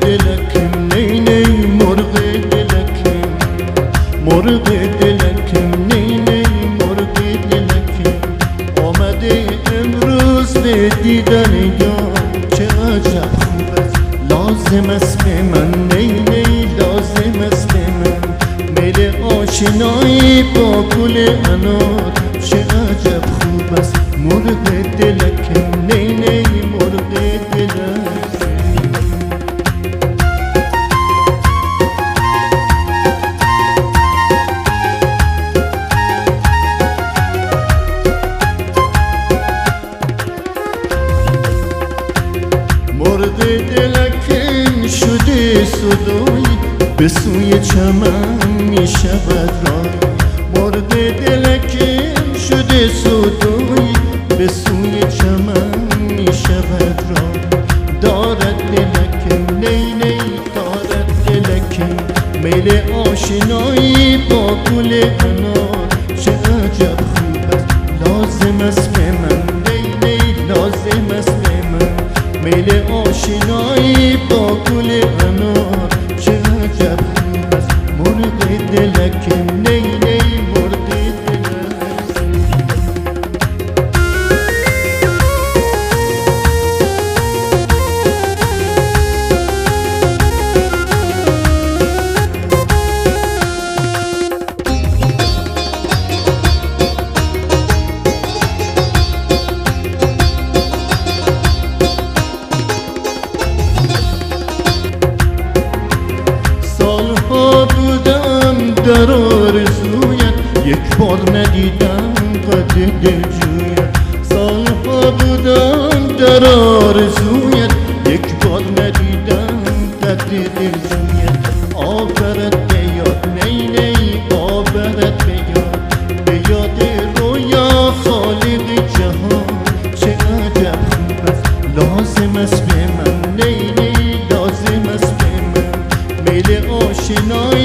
دلکم نی نی مرغ دلکم مرغ دلکم نی نی مرغ دلکم آمده امروز به دیدن یار چه عجب خوب است لازم است به من نی نی لازم است به من میل آشنایی با گل انار چه عجب خوب است مرغ دلکم نی نی مرغ دلکم مرغ دلکم شده صدایی به سوی چمن می شود راه مرغ دلکم شده صدایی به سوی چمن می شود راه دارد دلکم نی نی دارد دلکم میل آشنایی با گل انار چه عجب خوب است لازم است به من نی نی لازم است به من میل آشنایی با گل انار چه عجب خوب است مرغ دلکم نی نی مرغ دلکم در آرزویت یک بار ندیدم قد دلجویت سالها بودم در آرزویت یک بار ندیدم قد دلجویت آورد به یاد نی نی آورد به یاد به یاد رویا خالق جهان چه عجب خوب است لازم است به من نی نی لازم است به من میل آشنایی